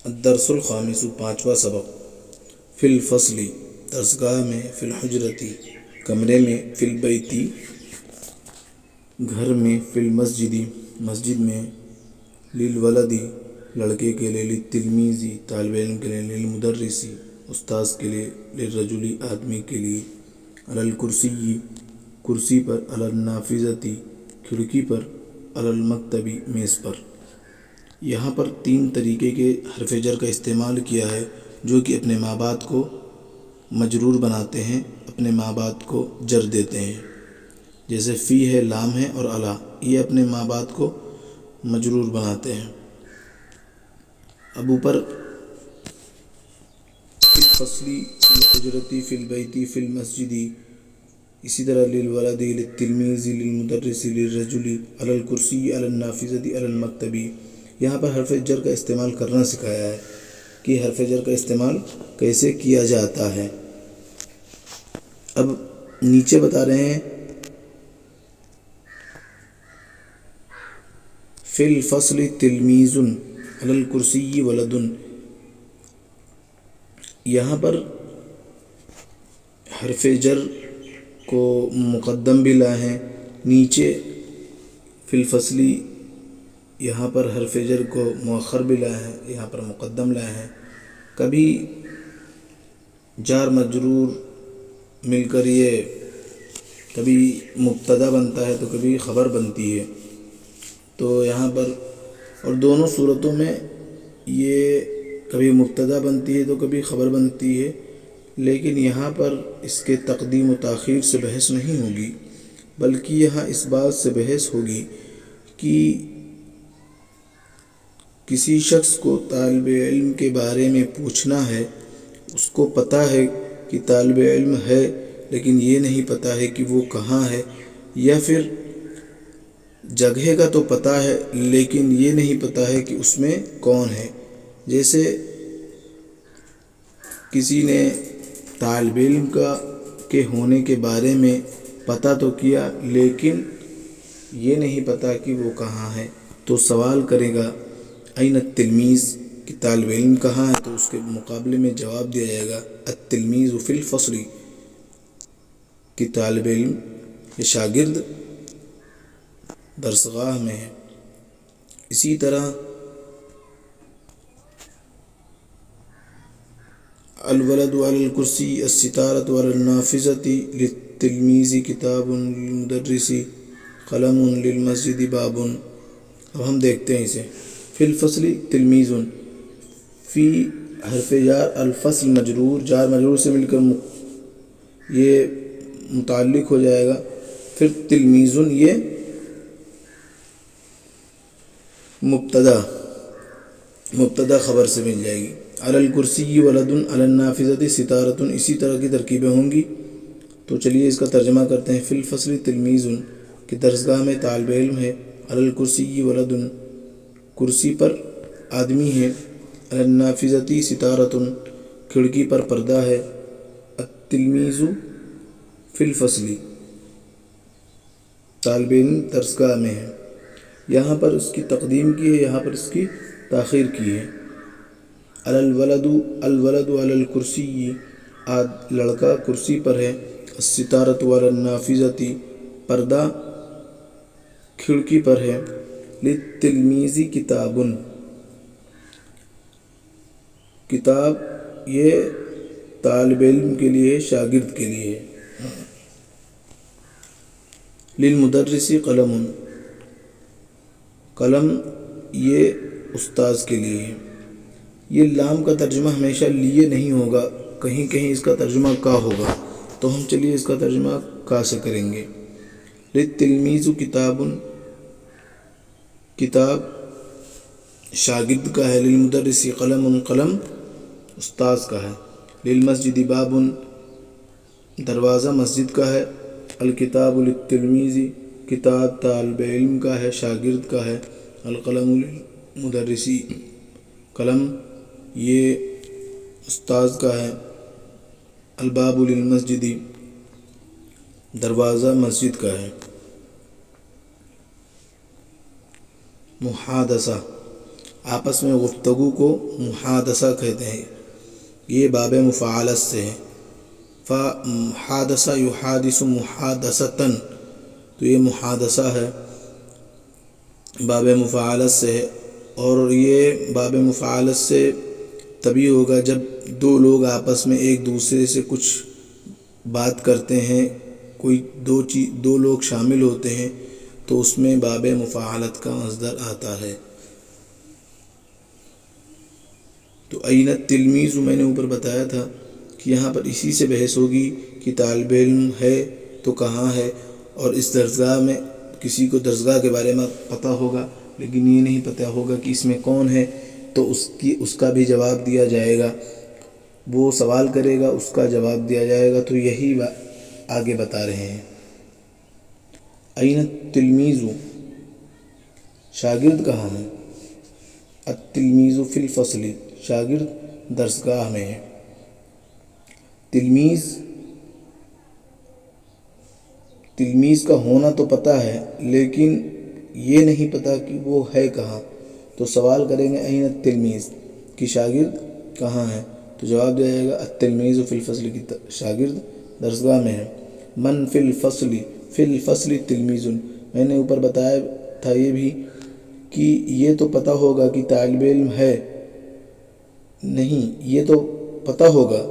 الدرس الخامس پانچواں سبق فی الفصل درسگاہ میں، فی الحجرتی کمرے میں، فی البیتی گھر میں، فی المسجدی مسجد میں، للولدی لڑکے کے لیے، للتلمیذی طالب علم کے لیے، للمدرسی استاذ کے لیے، للرجلی آدمی کے لیے، علی الکرسی کرسی پر، علی النافذتی کھڑکی پر، علی المکتبی میز پر۔ یہاں پر تین طریقے کے حرف جر کا استعمال کیا ہے جو کہ اپنے ما بعد کو مجرور بناتے ہیں، اپنے ما بعد کو جر دیتے ہیں۔ جیسے فی ہے، لام ہے اور علی، یہ اپنے ما بعد کو مجرور بناتے ہیں۔ اب اوپر فی الفصلی، فی الحجرتی، فی البیتی، فی المسجدی، اسی طرح للولدی، للتلمیذی، للمدرسی، للرجلی، علی الکرسی، علی النافذتی، علی المکتبی۔ یہاں پر حرف جر کا استعمال کرنا سکھایا ہے کہ حرف جر کا استعمال کیسے کیا جاتا ہے۔ اب نیچے بتا رہے ہیں فی الفصل تلمیذ، علی الکرسی ولد۔ یہاں پر حرف جر کو مقدم بھی لائے ہیں، نیچے فی الفصلی یہاں پر حرف جر کو مؤخر بھی لائے ہیں، یہاں پر مقدم لائے ہیں۔ کبھی جار مجرور مل کر یہ کبھی مبتدا بنتا ہے تو کبھی خبر بنتی ہے، تو یہاں پر اور دونوں صورتوں میں یہ کبھی مبتدا بنتی ہے تو کبھی خبر بنتی ہے، لیکن یہاں پر اس کے تقدیم و تاخیر سے بحث نہیں ہوگی، بلکہ یہاں اس بات سے بحث ہوگی کہ کسی شخص کو طالب علم کے بارے میں پوچھنا ہے، اس کو پتہ ہے کہ طالب علم ہے لیکن یہ نہیں پتہ ہے کہ وہ کہاں ہے، یا پھر جگہ کا تو پتہ ہے لیکن یہ نہیں پتہ ہے کہ اس میں کون ہے۔ جیسے کسی نے طالب علم کے ہونے کے بارے میں پتہ تو کیا لیکن یہ نہیں پتہ کہ وہ کہاں ہے، تو سوال کرے گا این التلمیذ، کہ طالب علم کہاں ہے، تو اس کے مقابلے میں جواب دیا جائے گا التلمیذ فی الفصل، کہ طالب علم یا شاگرد درسگاہ میں ہے۔ اسی طرح الولد علی الکرسی، الستارۃ علی النافذۃ، للتلمیذ کتاب، للمدرس قلم، للمسجد باب۔ اب ہم دیکھتے ہیں اسے۔ فی الفصل تلمیذ، فی حرف جار، الفصل مجرور، جار مجرور سے مل کر یہ متعلق ہو جائے گا، پھر تلمیذ یہ مبتدا خبر سے مل جائے گی۔ علی الکرسی ولد، علی النافذۃ ستارۃ، اسی طرح کی ترکیبیں ہوں گی۔ تو چلیے اس کا ترجمہ کرتے ہیں۔ فی الفصل تلمیذ، کہ درسگاہ میں طالب علم ہے، علی الکرسی ولد، کرسی پر آدمی ہے، علی النافذۃ ستارۃ، کھڑکی پر پردہ ہے، التلمیذ فی الفصل، طالب علم درسگاہ میں ہے۔ یہاں پر اس کی تقدیم کی ہے، یہاں پر اس کی تاخیر کی ہے۔ علی الولد، الولد علی الکرسی، لڑکا کرسی پر ہے، الستارۃ علی النافذۃ، پردہ کھڑکی پر ہے، للتلمیذ کتاب، کتاب یہ طالب علم کے لیے، شاگرد کے لیے ہے۔ للمدرس قلم، قلم یہ استاذ کے لیے ہے۔ یہ لام کا ترجمہ ہمیشہ لیے نہیں ہوگا، کہیں کہیں اس کا ترجمہ کا ہوگا، تو ہم چلیے اس کا ترجمہ کا سے کریں گے۔ للتلمیذ کتاب، کتاب شاگرد کا ہے، للمدرس قلم، قلم استاذ کا ہے، للمسجد باب، دروازہ مسجد کا ہے، الکتاب للتلمیذ، کتاب طالب علم کا ہے، شاگرد کا ہے، القلم للمدرس، قلم یہ استاذ کا ہے، الباب للمسجد، دروازہ مسجد کا ہے۔ محادثہ، آپس میں گفتگو کو محادثہ کہتے ہیں، یہ باب مفاعلت سے ہے۔ فحادثہ یحادث محادثتاً، تو یہ محادثہ ہے، باب مفاعلت سے ہے، اور یہ باب مفاعلت سے تبھی ہوگا جب دو لوگ آپس میں ایک دوسرے سے کچھ بات کرتے ہیں، کوئی دو لوگ شامل ہوتے ہیں تو اس میں باب مفاعلت کا مصدر آتا ہے۔ تو این التلمیذ میں نے اوپر بتایا تھا کہ یہاں پر اسی سے بحث ہوگی کہ طالب علم ہے تو کہاں ہے، اور اس درسگاہ میں کسی کو درسگاہ کے بارے میں پتہ ہوگا لیکن یہ نہیں پتہ ہوگا کہ اس میں کون ہے، تو اس کا بھی جواب دیا جائے گا، وہ سوال کرے گا اس کا جواب دیا جائے گا۔ تو یہی آگے بتا رہے ہیں۔ این التلمیذ، شاگرد کہاں ہے؟ التلمیذ فی الفصل، شاگرد درسگاہ میں ہے۔ تلمیذ کا ہونا تو پتہ ہے لیکن یہ نہیں پتہ کہ وہ ہے کہاں، تو سوال کریں گے این التلمیذ، کہ شاگرد کہاں ہے، تو جواب دیا جائے گا التلمیذ فی الفصل، کی شاگرد درسگاہ میں ہے۔ من فی الفصل، فی الفصل تلمیذ، میں نے اوپر بتایا تھا یہ بھی کہ یہ تو پتہ ہوگا کہ طالب علم ہے، نہیں یہ تو پتہ ہوگا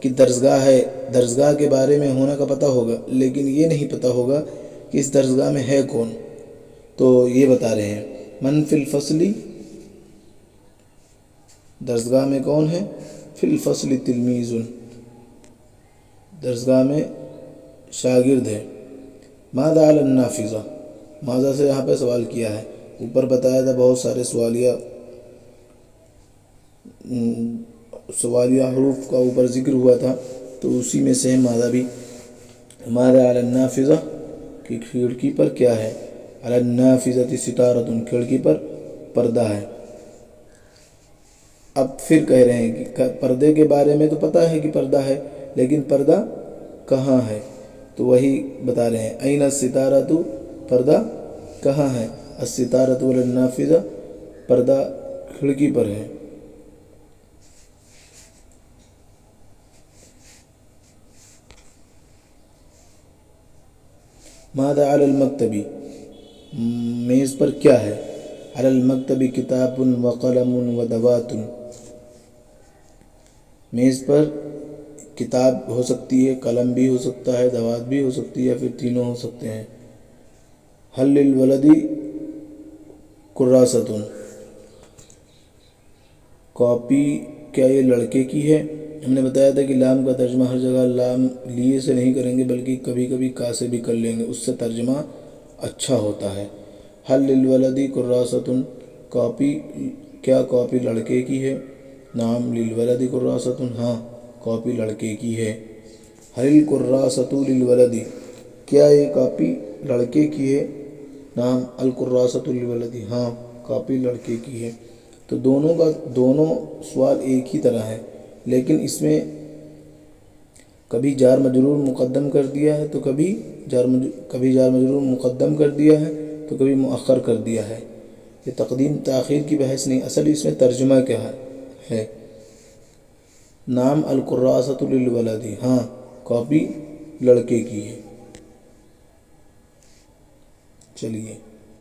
کہ درسگاہ ہے، درسگاہ کے بارے میں ہونا کا پتہ ہوگا لیکن یہ نہیں پتہ ہوگا کہ اس درسگاہ میں ہے کون، تو یہ بتا رہے ہیں من فی الفصل، درسگاہ میں کون ہے، فی الفصل تلمیذ، درسگاہ میں شاگرد ہے۔ ماذا علی النافذہ، ماذا سے یہاں پہ سوال کیا ہے، اوپر بتایا تھا بہت سارے سوالیہ حروف کا اوپر ذکر ہوا تھا، تو اسی میں سے ماذا بھی۔ ماذا علی النافذہ، کہ کھڑکی پر کیا ہے، علی النافذہ ستارۃ، کھڑکی پر پردہ ہے۔ اب پھر کہہ رہے ہیں کہ پردے کے بارے میں تو پتہ ہے کہ پردہ ہے لیکن پردہ کہاں ہے، تو وہی بتا رہے ہیں این الستارۃ، پردہ کہاں ہے، الستارۃ علی النافذہ، پردہ کھڑکی پر ہے۔ ماذا علی المکتب، میز پر کیا ہے، علی المکتب کتاب و قلم و دوات، میز پر کتاب ہو سکتی ہے، قلم بھی ہو سکتا ہے، دوات بھی ہو سکتی ہے، یا پھر تینوں ہو سکتے ہیں۔ حل للولد کراسۃ، کاپی کیا یہ لڑکے کی ہے، ہم نے بتایا تھا کہ لام کا ترجمہ ہر جگہ لام لیے سے نہیں کریں گے بلکہ کبھی کبھی کا سے بھی کر لیں گے، اس سے ترجمہ اچھا ہوتا ہے۔ حل للولد کراسۃ، کاپی کیا کاپی لڑکے کی ہے، نعم للولد کراسۃ، ہاں کاپی لڑکے کی ہے۔ حل الکراسۃ للولد، کیا یہ کاپی لڑکے کی ہے، نعم الکراسۃ للولد، ہاں کاپی لڑکے کی ہے۔ تو دونوں سوال ایک ہی طرح ہے لیکن اس میں کبھی جار مجرور مقدم کر دیا ہے تو کبھی جار مجرور مقدم کر دیا ہے تو کبھی مؤخر کر دیا ہے۔ یہ تقدیم تاخیر کی بحث نہیں، اصل اس میں ترجمہ کیا ہے۔ نعم الکراسۃ للولد، ہاں کاپی لڑکے کی ہے۔ چلیے